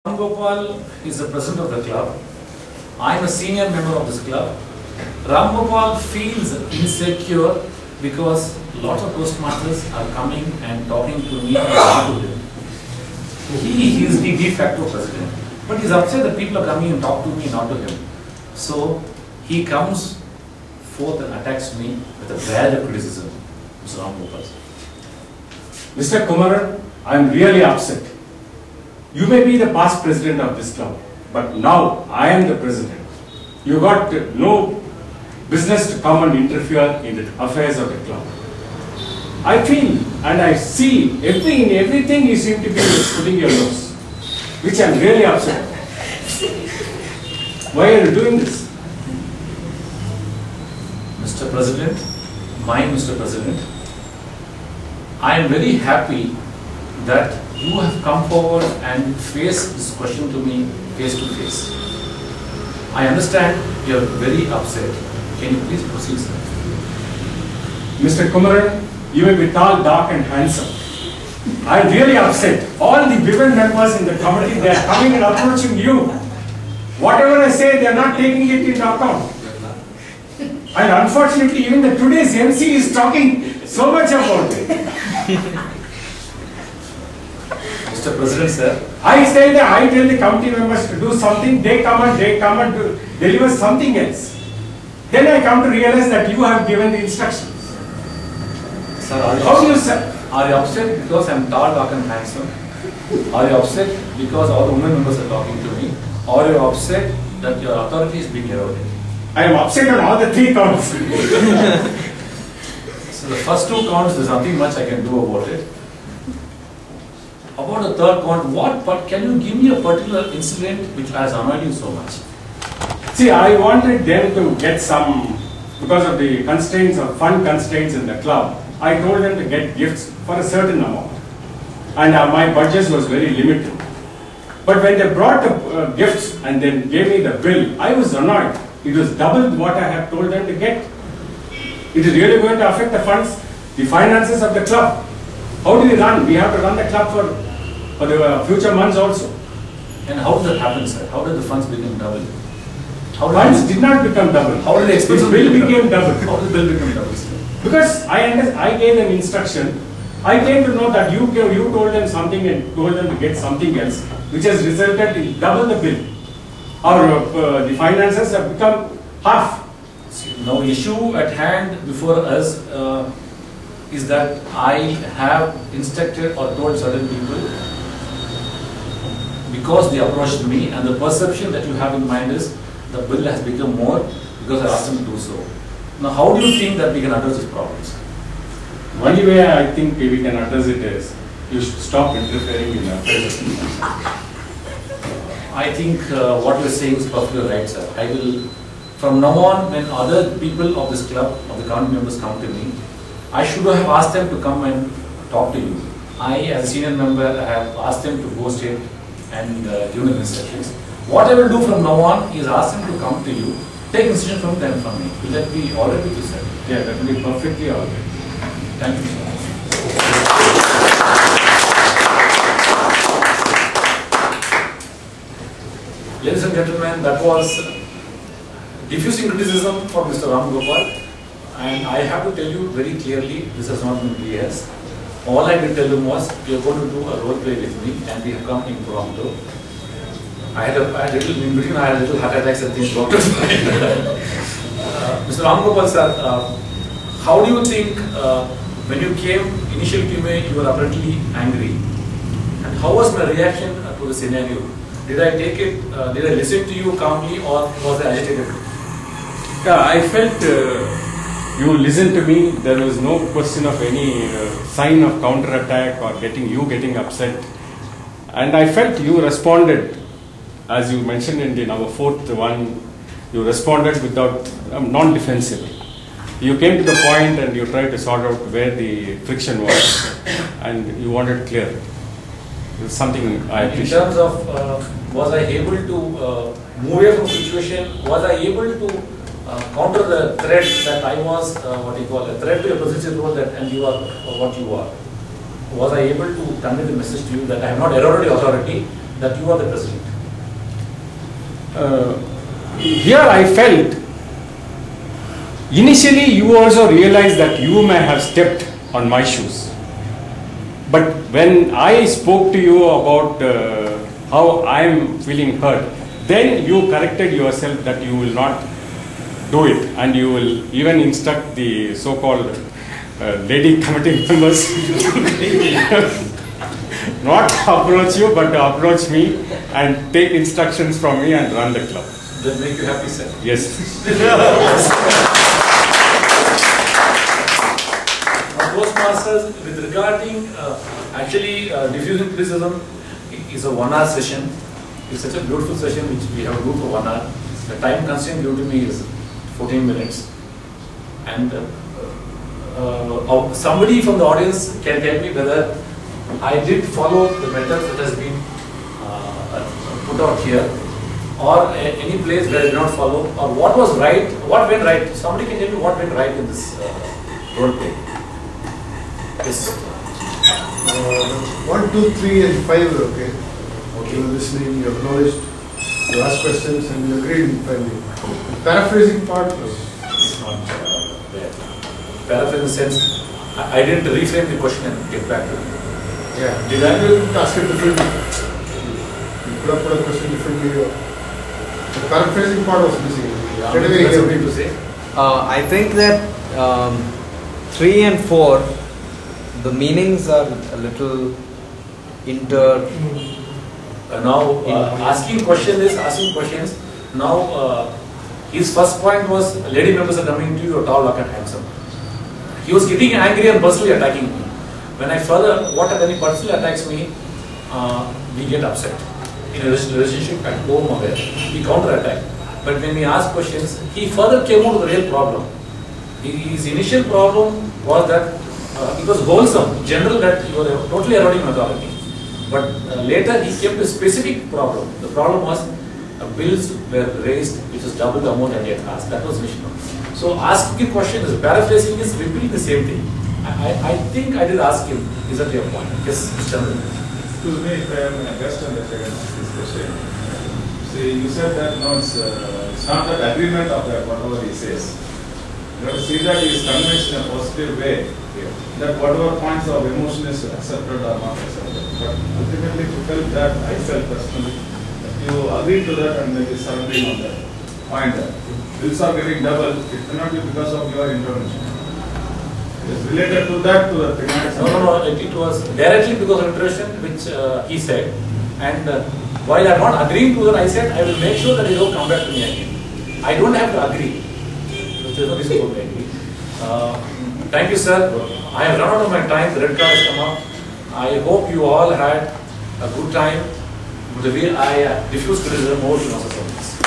Ram Gopal is the president of the club. I am a senior member of this club. Ram Gopal feels insecure because lots of Toastmasters are coming and talking to me and not to him. He is the de facto president, but he's upset that people are coming and talk to me, not to him. So he comes forth and attacks me with a badge of criticism, Mr. Ram Gopal. Mr. Kumaran, I am really upset. You may be the past president of this club, but now I am the president. You got no business to come and interfere in the affairs of the club. I feel and I see in everything you seem to be putting your nose, which I am really upset. Why are you doing this? Mr. President, Mr. President, I am very happy that you have come forward and faced this question to me face to face. I understand you are very upset. Can you please proceed, sir? Mr. Kumaran, you may be tall, dark and handsome. I am really upset. All the women members in the committee, they are coming and approaching you. Whatever I say, they are not taking it into account. And unfortunately, even today's MC is talking so much about it. Mr. President, sir, I say that I tell the committee members to do something, they come and deliver something else. Then I come to realize that you have given the instructions. Sir, are you upset because I am tall, dark and handsome? Are you upset because all the women members are talking to me? Or are you upset that your authority is being eroded? I am upset on all the three counts. So the first two counts, there is nothing much I can do about it. About the third count, can you give me a particular incident which has annoyed you so much? See, I wanted them to get some, because of the constraints of fund constraints in the club, I told them to get gifts for a certain amount. And my budget was very limited. But when they brought the gifts and then gave me the bill, I was annoyed. It was double what I had told them to get. It is really going to affect the funds, the finances of the club. How do we run? We have to run the club for the future months also. And how did that happen, sir? How did the funds become double? Funds did not become double. How did the expenses became double? How did the bill become double, sir? Because I gave them instruction. I came to know that you told them something and told them to get something else, which has resulted in double the bill. The finances have become half. Now, issue at hand before us is that I have instructed or told certain people because they approached me, and the perception that you have in mind is the bill has become more because I asked them to do so. Now, how do you think that we can address these problems? Only way I think we can address it is you should stop interfering in affairs. I think what you are saying is perfectly right, sir. I will, from now on, when other people of this club, of the committee members come to me, I should have asked them to come and talk to you. I, as a senior member, have asked them to go straight and give them instructions. What I will do from now on is ask them to come to you, take instruction from them from me. Will that be all right with you, sir? Yeah, that will be perfectly all right. Thank you, sir. Ladies and gentlemen, that was diffusing criticism for Mr. Ram Gopal. And I have to tell you very clearly, this has not been BS. All I did tell him was, you are going to do a role play with me, and we have come impromptu. I had a little heart attacks and things worked out fine. Mr. Ram Gopal sir, how do you think, when you came, initially you were apparently angry. And how was my reaction to the scenario? Did I take it, did I listen to you calmly, or was I agitated? Yeah, I felt you listened to me. There was no question of any sign of counter-attack or getting upset. And I felt you responded, as you mentioned in our fourth one, you responded without, non-defensively. You came to the point and you tried to sort out where the friction was, and you wanted clear. It's something I appreciate. In terms of, was I able to move away from the situation? Was I able to counter the threat that I was, a threat to your presidency role and you are what you are? Was I able to convey the message to you that I have not eroded your authority, that you are the president? Here I felt, initially you also realized that you may have stepped on my shoes. But when I spoke to you about how I am feeling hurt, then you corrected yourself that you will not do it, and you will even instruct the so-called lady committee members not approach you but approach me and take instructions from me and run the club. That make you happy, sir? Yes. Toastmasters, with regarding diffusing criticism is a 1 hour session. It's such a beautiful session which we have to do for 1 hour. The time constraint due to me is 14 minutes. And somebody from the audience can tell me whether I did follow the method that has been put out here, or any place where I did not follow, or what was right, what went right. Somebody can tell me what went right in this role play. Yes. 1, 2, 3 and 5 were okay. Okay. You were listening, you acknowledged, you asked questions and you agreed finally. The paraphrasing part was It's not there. Paraphrase in the sense, I didn't reframe the question and get back to it. yeah. Did I ask it differently? You could have put a question differently. The paraphrasing part was missing. What do you have to say? I think that 3 and 4, the meanings are a little Now, asking questions. Now, his first point was, lady members are coming to you, you're tall, dark and handsome. He was getting angry and personally attacking me. When he personally attacks me, we get upset. In a relationship at home or where, we counter-attack. But when we ask questions, he further came out with the real problem. His initial problem was that it was wholesome, general, that you were totally eroding authority. But later he came to a specific problem. The problem was bills were raised, which was double the amount that he had asked. That was Vishnu. So asking a question is, paraphrasing is repeating the same thing. I think I did ask him, is that your point? Yes, Mr. Chandran. Excuse me if I am a guest on the second this question. See, you said that no, it's not that agreement of that, whatever he says. You have to see that he is convinced in a positive way, that whatever points of emotion is accepted or not accepted. But ultimately, you felt that, I felt personally, that you agreed to that and maybe surrendering on that point that bills are getting double, it cannot be because of your intervention. It is related to that, to the thematic. No, it was directly because of intervention which he said. And while I am not agreeing to that, I said I will make sure that you don't come back to me again. I don't have to agree. There is no reason for me to agree. Thank you, sir. I have run out of my time. The red card has come up. I hope you all had a good time. With the way I diffuse criticism more to Master Service.